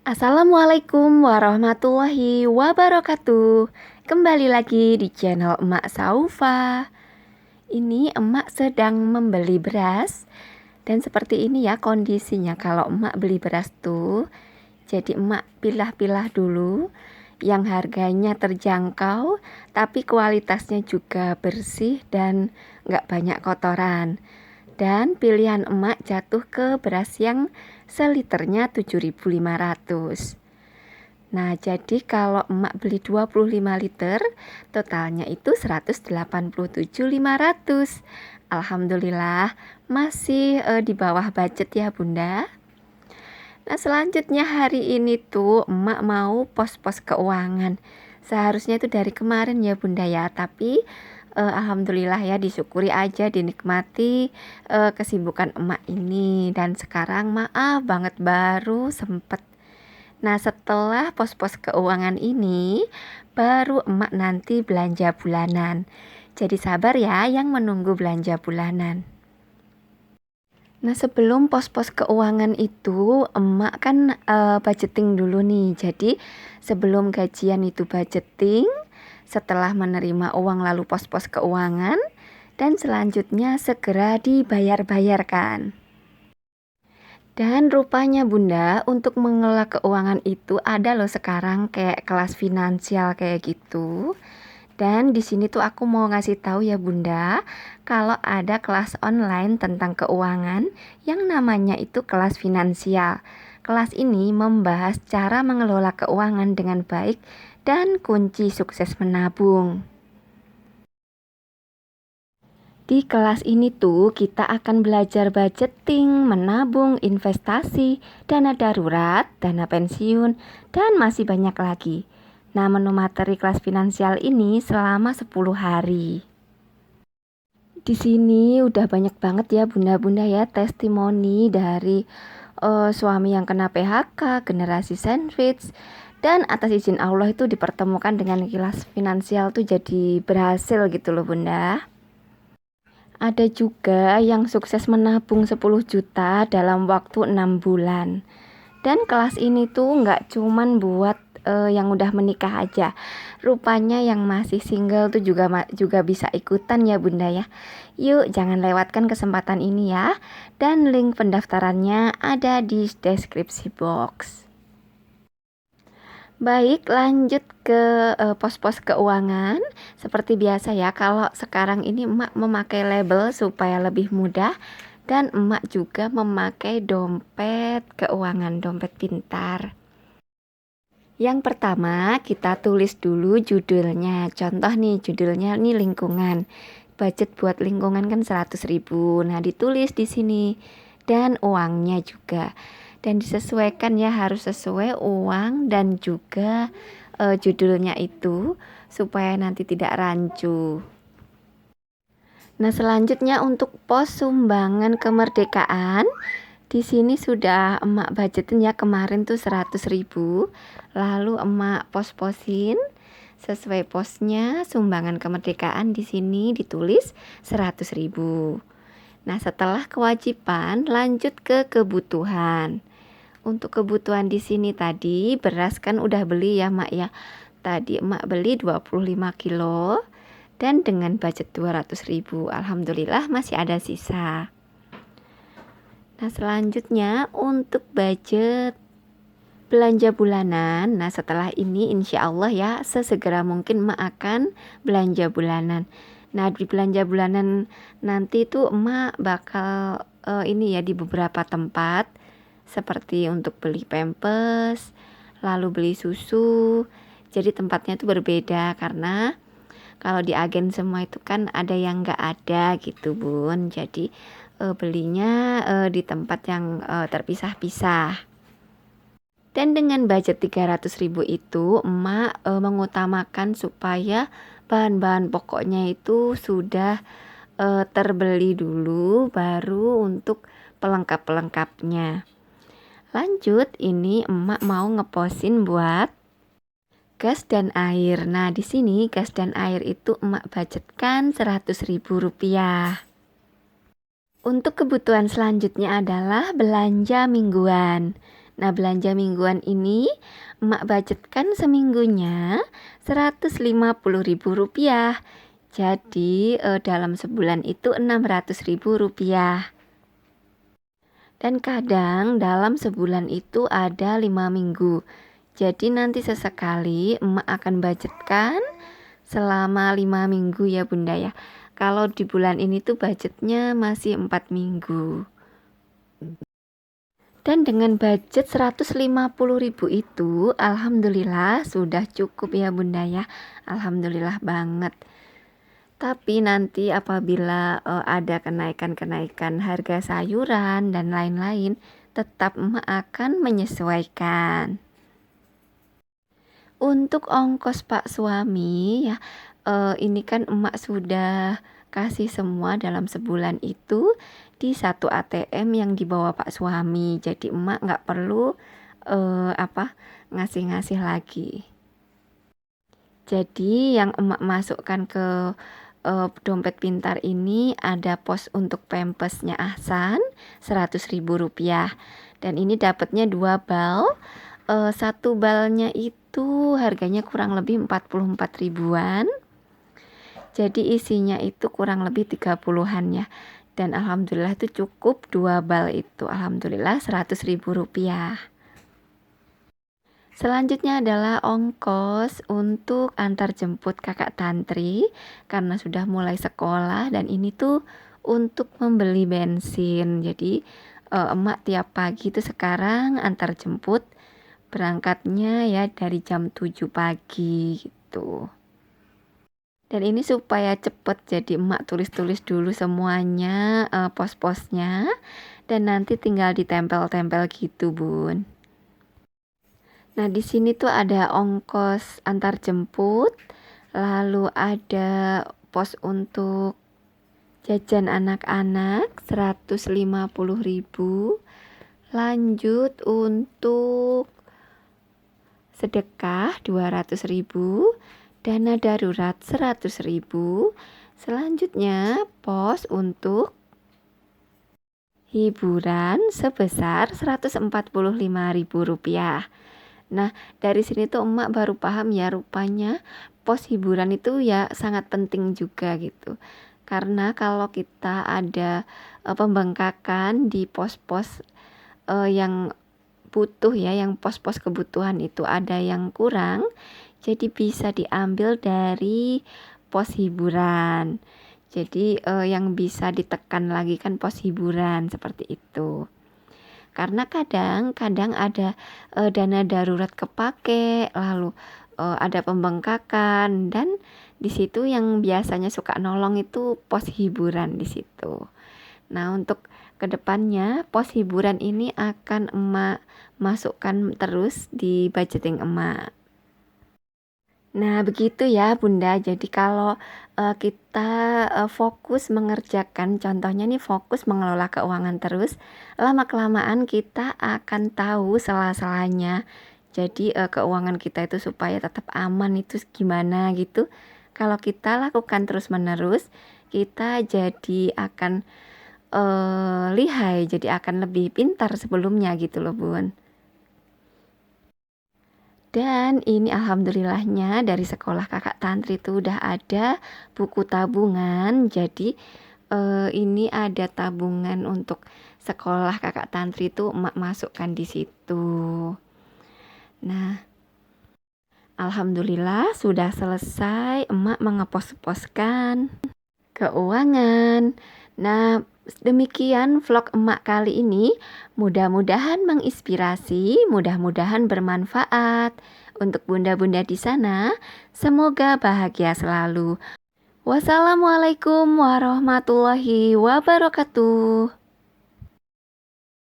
Assalamualaikum warahmatullahi wabarakatuh. Kembali lagi di channel Emak Saufa. Ini emak sedang membeli beras. Dan seperti ini ya kondisinya kalau emak beli beras tuh. Jadi emak pilah-pilah dulu yang harganya terjangkau tapi kualitasnya juga bersih dan nggak banyak kotoran. Dan pilihan emak jatuh ke beras yang seliternya 7.500. Nah, jadi kalau emak beli 25 liter, totalnya itu 187.500. Alhamdulillah, masih di bawah budget ya, Bunda. Nah, selanjutnya hari ini tuh emak mau pos-pos keuangan. Seharusnya itu dari kemarin ya, Bunda ya, tapi alhamdulillah ya, disyukuri aja, dinikmati kesibukan emak ini. Dan sekarang maaf banget baru sempet. Nah, setelah pos-pos keuangan ini, baru emak nanti belanja bulanan. Jadi sabar ya yang menunggu belanja bulanan. Nah, sebelum pos-pos keuangan itu, emak kan budgeting dulu nih. Jadi sebelum gajian itu budgeting, setelah menerima uang lalu pos-pos keuangan, dan selanjutnya segera dibayar-bayarkan. Dan rupanya Bunda, untuk mengelola keuangan itu ada loh sekarang kayak kelas finansial kayak gitu. Dan di sini tuh aku mau ngasih tahu ya Bunda, kalau ada kelas online tentang keuangan yang namanya itu kelas finansial. Kelas ini membahas cara mengelola keuangan dengan baik dan kunci sukses menabung. Di kelas ini tuh kita akan belajar budgeting, menabung, investasi, dana darurat, dana pensiun, dan masih banyak lagi. Nah, menu materi kelas finansial ini selama 10 hari. Di sini udah banyak banget ya bunda-bunda ya testimoni dari suami yang kena PHK, generasi sandwich, dan atas izin Allah itu dipertemukan dengan kelas finansial tuh jadi berhasil gitu loh Bunda. Ada juga yang sukses menabung 10 juta dalam waktu 6 bulan. Dan kelas ini tuh nggak cuman buat yang udah menikah aja. Rupanya yang masih single tuh juga bisa ikutan ya Bunda ya. Yuk jangan lewatkan kesempatan ini ya. Dan link pendaftarannya ada di deskripsi box. Baik, lanjut ke pos-pos keuangan. Seperti biasa ya, kalau sekarang ini emak memakai label supaya lebih mudah. Dan emak juga memakai dompet keuangan, dompet pintar. Yang pertama, kita tulis dulu judulnya. Contoh nih, judulnya nih lingkungan. Budget buat lingkungan kan 100.000. Nah, ditulis di sini. Dan uangnya juga. Dan disesuaikan ya, harus sesuai uang dan juga judulnya itu supaya nanti tidak rancu. Nah, selanjutnya untuk pos sumbangan kemerdekaan, di sini sudah emak budgetin ya kemarin tuh 100.000. Lalu emak pos-posin sesuai posnya sumbangan kemerdekaan di sini ditulis 100.000. Nah, setelah kewajiban lanjut ke kebutuhan. Untuk kebutuhan di sini tadi beras kan udah beli ya mak ya. Tadi emak beli 25 kilo dan dengan budget 200.000. Alhamdulillah masih ada sisa. Nah, selanjutnya untuk budget belanja bulanan. Nah, setelah ini insya Allah ya sesegera mungkin emak akan belanja bulanan. Nah, di belanja bulanan nanti tuh emak bakal ini ya di beberapa tempat seperti untuk beli pampers, lalu beli susu. Jadi tempatnya itu berbeda karena kalau di agen semua itu kan ada yang nggak ada gitu Bun. Jadi belinya di tempat yang terpisah-pisah. Dan dengan budget 300.000 itu emak mengutamakan supaya bahan-bahan pokoknya itu sudah terbeli dulu baru untuk pelengkap-pelengkapnya. Lanjut, ini emak mau ngeposin buat gas dan air. Nah, di sini gas dan air itu emak budgetkan 100.000 rupiah. Untuk kebutuhan selanjutnya adalah belanja mingguan. Nah, belanja mingguan ini emak budgetkan seminggunya Rp150.000. Jadi dalam sebulan itu Rp600.000. Dan kadang dalam sebulan itu ada 5 minggu. Jadi nanti sesekali emak akan budgetkan selama 5 minggu ya bunda ya. Kalau di bulan ini tuh budgetnya masih 4 minggu. Dan dengan budget Rp150.000 itu alhamdulillah sudah cukup ya bunda ya. Alhamdulillah banget. Tapi nanti apabila ada kenaikan-kenaikan harga sayuran dan lain-lain, tetap emak akan menyesuaikan. Untuk ongkos Pak suami ya, ini kan emak sudah kasih semua dalam sebulan itu di satu ATM yang dibawa Pak suami. Jadi emak nggak perlu ngasih-ngasih lagi. Jadi yang emak masukkan ke dompet pintar ini ada pos untuk pampasnya Ahsan Rp100.000. Dan ini dapatnya 2 bal. Satu balnya itu harganya kurang lebih 44 ribuan. Jadi isinya itu kurang lebih 30-an ya. Dan alhamdulillah itu cukup 2 bal itu. Alhamdulillah Rp100.000. Selanjutnya adalah ongkos untuk antar jemput kakak tantri karena sudah mulai sekolah, dan ini tuh untuk membeli bensin. Jadi emak tiap pagi tuh sekarang antar jemput, berangkatnya ya dari jam 7 pagi gitu. Dan ini supaya cepet, jadi emak tulis-tulis dulu semuanya pos-posnya, dan nanti tinggal ditempel-tempel gitu bun. Nah, di sini tuh ada ongkos antar jemput, lalu ada pos untuk jajan anak-anak Rp150.000, lanjut untuk sedekah Rp200.000, dana darurat Rp100.000, selanjutnya pos untuk hiburan sebesar Rp145.000. Nah, dari sini tuh emak baru paham ya, rupanya pos hiburan itu ya sangat penting juga gitu. Karena kalau kita ada pembengkakan di pos-pos yang butuh ya, yang pos-pos kebutuhan itu ada yang kurang, jadi bisa diambil dari pos hiburan. Jadi yang bisa ditekan lagi kan pos hiburan seperti itu. Karena kadang ada dana darurat kepake, lalu ada pembengkakan, dan di situ yang biasanya suka nolong itu pos hiburan di situ. Nah, untuk kedepannya pos hiburan ini akan emak masukkan terus di budgeting emak. Nah, begitu ya Bunda. Jadi kalau kita fokus mengerjakan, contohnya nih fokus mengelola keuangan terus, lama-kelamaan kita akan tahu sela-selanya. Jadi keuangan kita itu supaya tetap aman itu gimana gitu. Kalau kita lakukan terus-menerus, kita jadi akan lihai, jadi akan lebih pintar sebelumnya gitu loh Bun. Dan ini alhamdulillahnya dari sekolah kakak tantri itu udah ada buku tabungan. Jadi ini ada tabungan untuk sekolah kakak tantri itu emak masukkan di situ. Nah, alhamdulillah sudah selesai emak mengepos-poskan keuangan. Nah, demikian vlog emak kali ini. Mudah-mudahan menginspirasi, mudah-mudahan bermanfaat. Untuk bunda-bunda di sana, semoga bahagia selalu. Wassalamualaikum warahmatullahi wabarakatuh.